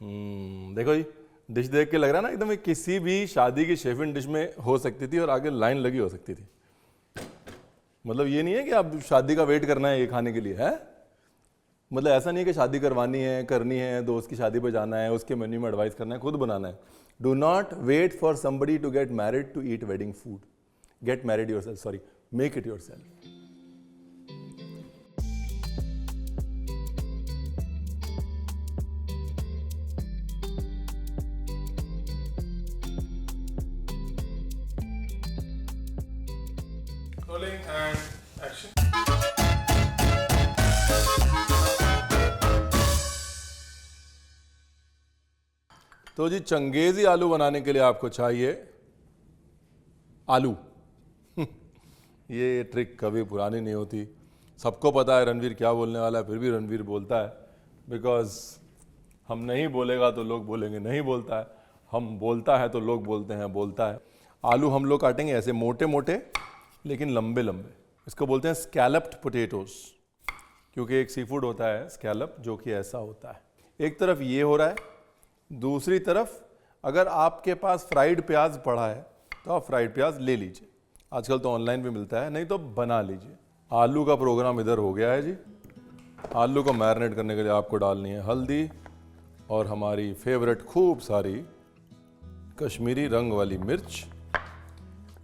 देखो जी, डिश देख के लग रहा है ना एकदम ये किसी भी शादी की शेफ इन डिश में हो सकती थी और आगे लाइन लगी हो सकती थी। मतलब ये नहीं है कि आप शादी का वेट करना है ये खाने के लिए, है मतलब ऐसा नहीं है कि शादी करवानी है, करनी है, दोस्त की शादी पे जाना है, उसके मेन्यू में एडवाइस करना है, खुद बनाना है। Do not wait for somebody to get married to eat wedding food. Get married yourself, sorry, make it yourself. Rolling and action. तो जी चंगेजी आलू बनाने के लिए आपको चाहिए आलू। ये ट्रिक कभी पुरानी नहीं होती, सबको पता है रणवीर क्या बोलने वाला है, फिर भी रणवीर बोलता है बिकॉज हम नहीं बोलेगा तो लोग बोलेंगे नहीं बोलता है, हम बोलता है तो लोग बोलते हैं बोलता है। आलू हम लोग काटेंगे ऐसे मोटे मोटे लेकिन लंबे लंबे, इसको बोलते हैं स्कैलप्ड पोटैटोस, क्योंकि एक सी फूड होता है स्कैलप जो कि ऐसा होता है। एक तरफ ये हो रहा है, दूसरी तरफ अगर आपके पास फ्राइड प्याज पड़ा है तो आप फ्राइड प्याज ले लीजिए, आजकल तो ऑनलाइन भी मिलता है, नहीं तो बना लीजिए। आलू का प्रोग्राम इधर हो गया है जी। आलू को मैरिनेट करने के लिए आपको डालनी है हल्दी और हमारी फेवरेट खूब सारी कश्मीरी रंग वाली मिर्च,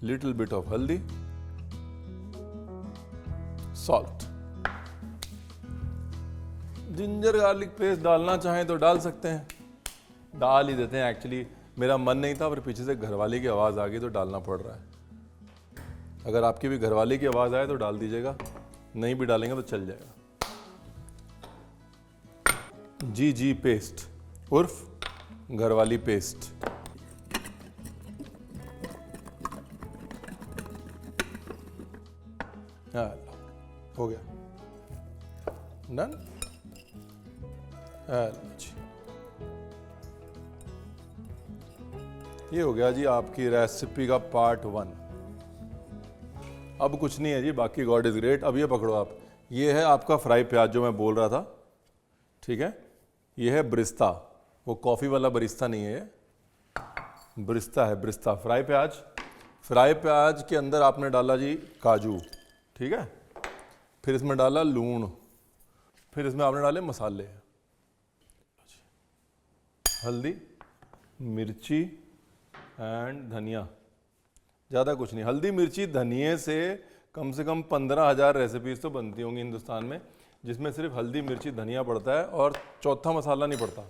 लिटिल बिट ऑफ हल्दी, सॉल्ट। जिंजर गार्लिक पेस्ट डालना चाहें तो डाल सकते हैं, डाल ही देते हैं। एक्चुअली मेरा मन नहीं था पर पीछे से घरवाली की आवाज़ आ गई तो डालना पड़ रहा है। अगर आपकी भी घरवाली की आवाज़ आए तो डाल दीजिएगा, नहीं भी डालेंगे तो चल जाएगा। जी पेस्ट उर्फ घरवाली पेस्ट। हाँ हो गया, डन। ये हो गया जी आपकी रेसिपी का पार्ट 1। अब कुछ नहीं है जी, बाकी गॉड इज ग्रेट। अब ये पकड़ो आप, ये है आपका फ्राई प्याज जो मैं बोल रहा था, ठीक है। ये है ब्रिस्ता, वो कॉफ़ी वाला बरिस्ता नहीं है, ये ब्रिस्ता है, ब्रिस्ता फ्राई प्याज। फ्राई प्याज के अंदर आपने डाला जी काजू, ठीक है, फिर इसमें डाला लूण, फिर इसमें आपने डाले मसाले, हल्दी, मिर्ची एंड धनिया। ज़्यादा कुछ नहीं, हल्दी मिर्ची धनिए से कम 15,000 रेसिपीज़ तो बनती होंगी हिंदुस्तान में, जिसमें सिर्फ हल्दी मिर्ची धनिया पड़ता है और चौथा मसाला नहीं पड़ता।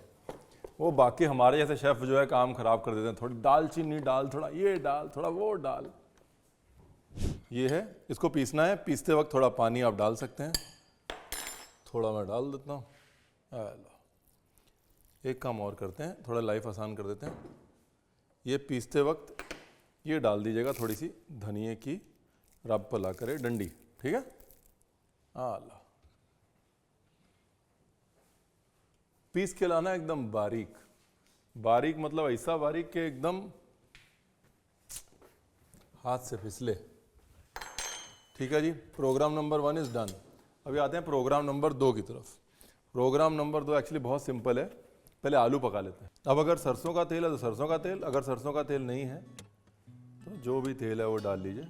वो बाकी हमारे जैसे शेफ़ जो है काम ख़राब कर देते हैं, थोड़ी दालचीनी डाल, थोड़ा ये डाल, थोड़ा वो डाल। ये है, इसको पीसना है, पीसते वक्त थोड़ा पानी आप डाल सकते हैं, थोड़ा मैं डाल देता हूँ। एक काम और करते हैं, थोड़ा लाइफ आसान कर देते हैं। ये पीसते वक्त ये डाल दीजिएगा थोड़ी सी धनिए की रब पला करे डंडी, ठीक है। आला पीस के लाना एकदम बारीक, बारीक मतलब ऐसा बारीक कि एकदम हाथ से फिसले, ठीक है जी। Programme number 1 is done. अभी आते हैं प्रोग्राम नंबर 2 की तरफ। प्रोग्राम नंबर 2 एक्चुअली बहुत सिंपल है, पहले आलू पका लेते हैं। अब अगर सरसों का तेल है तो सरसों का तेल, अगर सरसों का तेल नहीं है तो जो भी तेल है वो डाल लीजिए।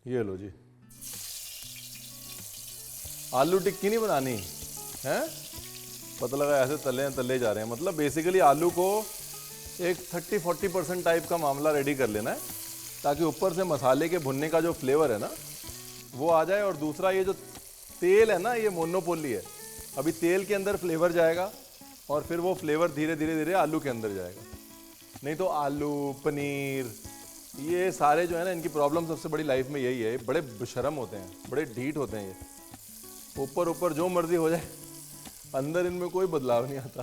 ये लो जी, आलू टिक्की नहीं बनानी है, पता लगा ऐसे तले जा रहे हैं। मतलब बेसिकली आलू को एक 30-40% टाइप का मामला रेडी कर लेना है, ताकि ऊपर से मसाले के भुनने का जो फ्लेवर है ना वो आ जाए, और दूसरा ये जो तेल है ना ये मोनोपोली है, अभी तेल के अंदर फ्लेवर जाएगा और फिर वो फ्लेवर धीरे धीरे आलू के अंदर जाएगा। नहीं तो आलू पनीर ये सारे जो है ना, इनकी प्रॉब्लम सबसे बड़ी लाइफ में यही है, बड़े बेशर्म होते हैं, बड़े ढीठ होते हैं ये, ऊपर जो मर्जी हो जाए अंदर इनमें कोई बदलाव नहीं आता।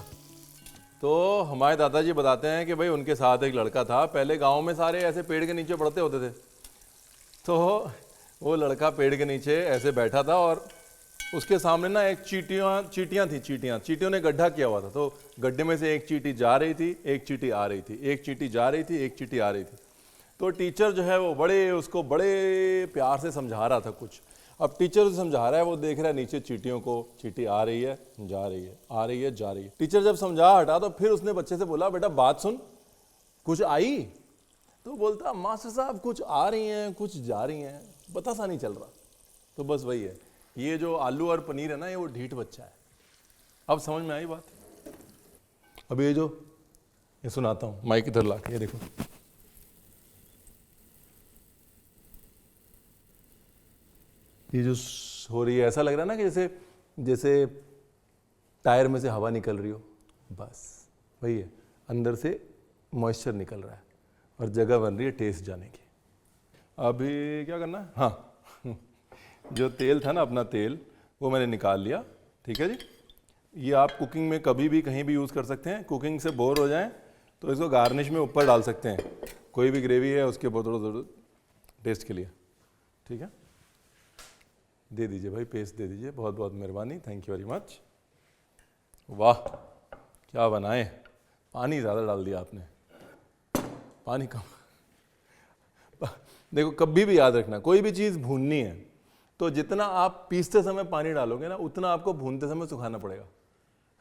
तो हमारे दादाजी बताते हैं कि भाई उनके साथ एक लड़का था, पहले गांव में सारे ऐसे पेड़ के नीचे पड़ते होते थे, तो वो लड़का पेड़ के नीचे ऐसे बैठा था और उसके सामने ना एक चींटियों ने गड्ढा किया हुआ था, तो गड्ढे में से एक चींटी जा रही थी, एक चींटी आ रही थी, एक चींटी जा रही थी, एक चींटी आ रही थी। तो टीचर जो है वो उसको बड़े प्यार से समझा रहा था कुछ। अब टीचर उसे समझा रहा है, वो देख रहा है नीचे चींटियों को, चींटी आ रही है जा रही है, आ रही है जा रही है। टीचर जब समझा हटा तो फिर उसने बच्चे से बोला, बेटा बात सुन, कुछ आई? तो बोलता, मास्टर साहब कुछ आ रही हैं कुछ जा रही हैं, पता सा नहीं चल रहा। तो बस वही है, ये जो आलू और पनीर है ना, ये वो ढीठ बच्चा है। अब समझ में आई बात? अब ये सुनाता हूँ, माइक इधर ला के, ये देखो। ये जो हो रही है, ऐसा लग रहा है ना कि जैसे टायर में से हवा निकल रही हो, बस वही है। अंदर से मॉइस्चर निकल रहा है और जगह बन रही है टेस्ट जाने की। अभी क्या करना है? हाँ जो तेल था ना, अपना तेल, वो मैंने निकाल लिया। ठीक है जी, ये आप कुकिंग में कभी भी कहीं भी यूज़ कर सकते हैं। कुकिंग से बोर हो जाएं तो इसको गार्निश में ऊपर डाल सकते हैं, कोई भी ग्रेवी है उसके ऊपर थोड़ा टेस्ट के लिए। ठीक है, दे दीजिए भाई, पेस्ट दे दीजिए, बहुत बहुत मेहरबानी, थैंक यू वेरी मच। वाह क्या बनाए, पानी ज़्यादा डाल दिया आपने, पानी कम। देखो कभी भी याद रखना, कोई भी चीज़ भूननी है तो जितना आप पीसते समय पानी डालोगे ना, उतना आपको भूनते समय सुखाना पड़ेगा,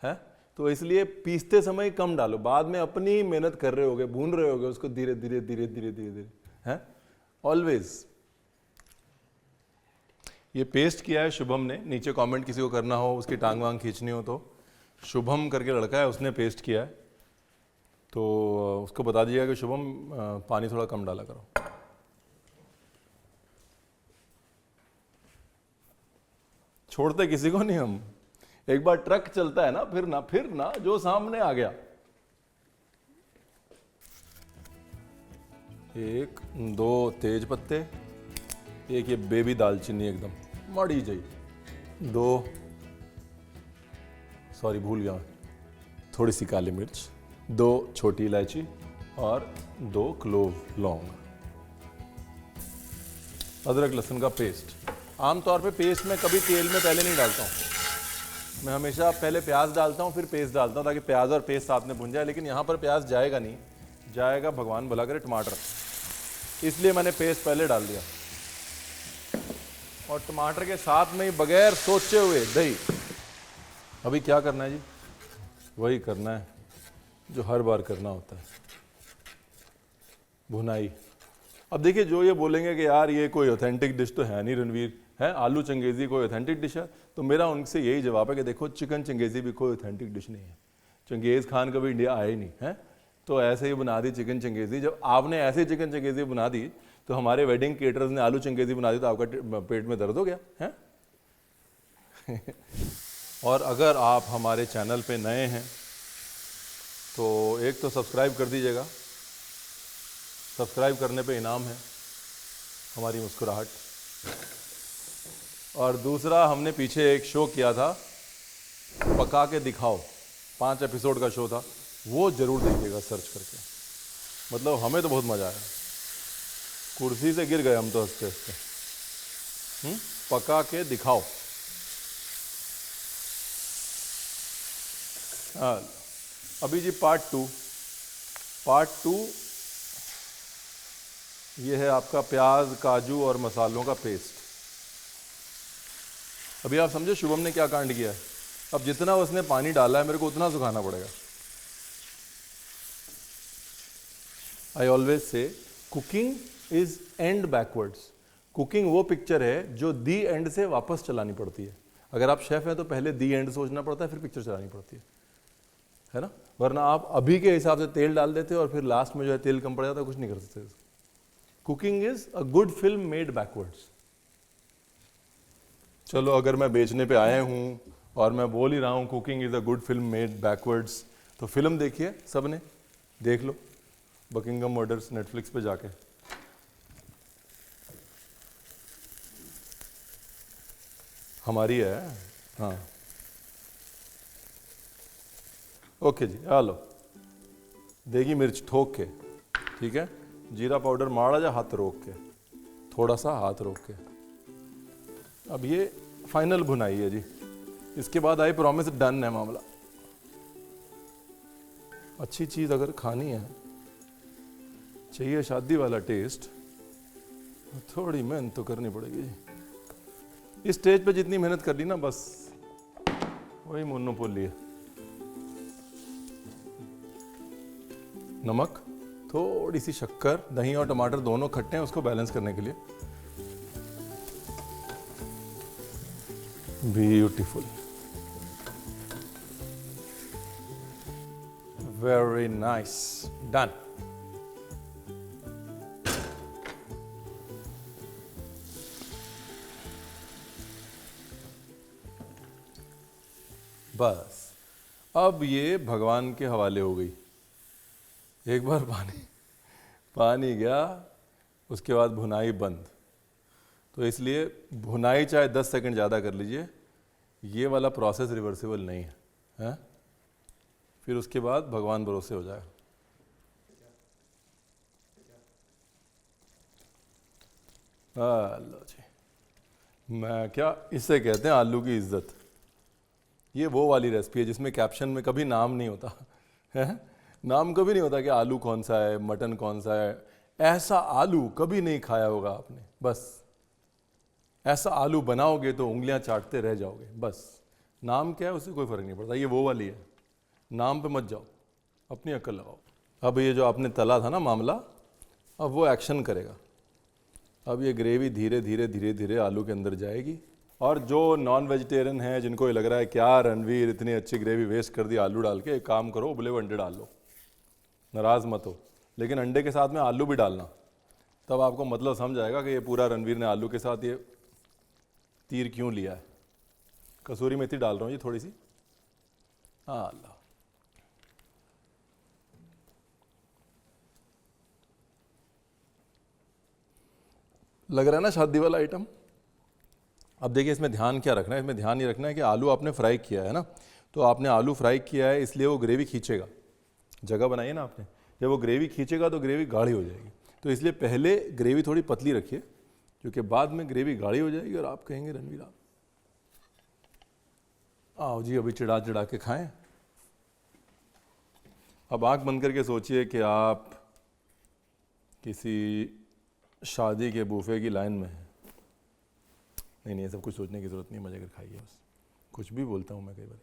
है? तो इसलिए पीसते समय कम डालो, बाद में अपनी मेहनत कर रहे होगे, भून रहे होगे उसको धीरे धीरे धीरे धीरे धीरे धीरे, है? ऑलवेज। ये पेस्ट किया है शुभम ने, नीचे कमेंट किसी को करना हो, उसकी टांग वांग खींचनी हो तो शुभम करके लड़का है, उसने पेस्ट किया है, तो उसको बता दिया कि शुभम पानी थोड़ा कम डाला करो। छोड़ते किसी को नहीं हम, एक बार ट्रक चलता है ना, फिर ना जो सामने आ गया। 1 2 तेज पत्ते, एक ये बेबी दालचीनी एकदम मड़ी जाई, 2 सॉरी भूल गया, थोड़ी सी काली मिर्च, 2 छोटी इलायची और 2 क्लोव लौंग, अदरक लहसुन का पेस्ट। आमतौर पे पेस्ट मैं कभी तेल में पहले नहीं डालता हूँ, मैं हमेशा पहले प्याज डालता हूँ फिर पेस्ट डालता हूँ, ताकि प्याज और पेस्ट साथ में भुन जाए। लेकिन यहाँ पर प्याज जाएगा नहीं, जाएगा भगवान भला करे टमाटर, इसलिए मैंने पेस्ट पहले डाल दिया। और टमाटर के साथ में ही बगैर सोचे हुए दही। अभी क्या करना है जी? वही करना है जो हर बार करना होता है, भुनाई। अब देखिए, जो ये बोलेंगे कि यार ये कोई ऑथेंटिक डिश तो है नहीं रणवीर, है आलू चंगेजी कोई ऑथेंटिक डिश है, तो मेरा उनसे यही जवाब है कि देखो चिकन चंगेजी भी कोई ऑथेंटिक डिश नहीं है। चंगेज़ खान कभी इंडिया आए ही नहीं है, तो ऐसे ही बना दी चिकन चंगेजी। जब आपने ऐसे चिकन चंगेजी बना दी तो हमारे वेडिंग केटरर्स ने आलू चंगेजी बना दी तो आपका पेट में दर्द हो गया है। और अगर आप हमारे चैनल पे नए हैं तो एक तो सब्सक्राइब कर दीजिएगा, सब्सक्राइब करने पे इनाम है हमारी मुस्कुराहट। और दूसरा, हमने पीछे एक शो किया था पका के दिखाओ, 5 एपिसोड का शो था, वो जरूर देखिएगा सर्च करके, मतलब हमें तो बहुत मजा आया, कुर्सी से गिर गए हम तो हंसते हंसते। पका के दिखाओ। हाँ, अभी जी पार्ट टू ये है आपका प्याज, काजू और मसालों का पेस्ट। अभी आप समझे शुभम ने क्या कांड किया है। अब जितना उसने पानी डाला है मेरे को उतना सुखाना पड़ेगा। I always say cooking is and backwards. Cooking वो पिक्चर है जो दी एंड से वापस चलानी पड़ती है। अगर आप शेफ हैं तो पहले दी एंड सोचना पड़ता है, फिर पिक्चर चलानी पड़ती है ना। वरना आप अभी के हिसाब से तेल डाल देते और फिर लास्ट में जो है तेल कम पड़ जाता है, कुछ नहीं कर सकते। Cooking is a good film made backwards. चलो, अगर मैं बेचने पे आए हूं और मैं बोल ही रहा हूं cooking is a good film made backwards, तो फिल्म देखिए, सबने देख लो बकिंगम मर्डर्स नेटफ्लिक्स पे जाके। हमारी है, हाँ ओके जी। आ लो, देगी मिर्च ठोक के, ठीक है, जीरा पाउडर माड़ा जा हाथ रोक के, थोड़ा सा हाथ रोक के। अब ये फाइनल भुनाई है जी, इसके बाद आई प्रॉमिस डन है मामला। अच्छी चीज अगर खानी है, चाहिए शादी वाला टेस्ट, थोड़ी मेहनत तो करनी पड़ेगी जी। इस स्टेज पे जितनी मेहनत कर ली ना, बस वही मोनोपोली है। नमक, थोड़ी सी शक्कर, दही और टमाटर दोनों खट्टे हैं, उसको बैलेंस करने के लिए। Beautiful, very nice, done. बस अब ये भगवान के हवाले हो गई। एक बार पानी गया, उसके बाद भुनाई बंद। तो इसलिए भुनाई चाहे 10 सेकंड ज़्यादा कर लीजिए, ये वाला प्रोसेस रिवर्सिबल नहीं है, हैं? फिर उसके बाद भगवान भरोसे हो जाएगा। लो जी, मैं क्या, इसे कहते हैं आलू की इज्जत। ये वो वाली रेसिपी है जिसमें कैप्शन में कभी नाम नहीं होता है, नाम कभी नहीं होता कि आलू कौन सा है, मटन कौन सा है। ऐसा आलू कभी नहीं खाया होगा आपने, बस ऐसा आलू बनाओगे तो उंगलियां चाटते रह जाओगे। बस नाम क्या है उससे कोई फर्क नहीं पड़ता, ये वो वाली है। नाम पे मत जाओ, अपनी अक्ल लगाओ। अब ये जो आपने तला था ना मामला, अब वो एक्शन करेगा। अब ये ग्रेवी धीरे धीरे धीरे धीरे आलू के अंदर जाएगी। और जो नॉन वेजिटेरियन है, जिनको ये लग रहा है क्या रणवीर इतनी अच्छी ग्रेवी वेस्ट कर दी आलू डाल के, एक काम करो, उबले हुए अंडे डाल लो, नाराज़ मत हो। लेकिन अंडे के साथ में आलू भी डालना, तब आपको मतलब समझ आएगा कि ये पूरा रणवीर ने आलू के साथ ये तीर क्यों लिया है। कसूरी मेथी डाल रहा हूँ ये थोड़ी सी। हाँ अल्लाह, लग रहा है ना शादी वाला आइटम। अब देखिए इसमें ध्यान क्या रखना है, इसमें ध्यान ये रखना है कि आलू आपने फ्राई किया है ना, तो आपने आलू फ्राई किया है इसलिए वो ग्रेवी खींचेगा। जगह बनाई है ना आपने, जब वो ग्रेवी खींचेगा तो ग्रेवी गाढ़ी हो जाएगी। तो इसलिए पहले ग्रेवी थोड़ी पतली रखिए, क्योंकि बाद में ग्रेवी गाढ़ी हो जाएगी और आप कहेंगे रणवीर आप आओ जी अभी चिढ़ा चिढ़ा के खाएं। अब आंख बंद करके सोचिए कि आप किसी शादी के बूफे की लाइन में हैं। नहीं, ये सब कुछ सोचने की जरूरत नहीं, मजे कर खाइए बस। कुछ भी बोलता हूँ मैं कई बार।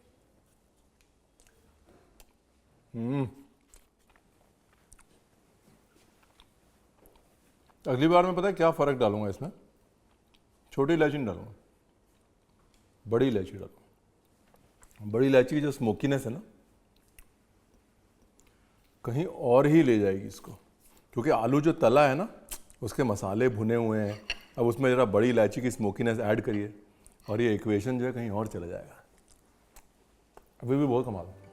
अगली बार मैं पता है क्या फ़र्क डालूंगा इसमें, छोटी इलायची नहीं डालूंगा, बड़ी इलायची डालूंगा। बड़ी इलायची की जो स्मोकीनेस है ना, कहीं और ही ले जाएगी इसको, क्योंकि आलू जो तला है ना उसके मसाले भुने हुए हैं। अब उसमें ज़रा बड़ी इलायची की स्मोकीनेस ऐड करिए और ये इक्वेशन जो है कहीं और चला जाएगा। अभी भी बहुत कमाल है।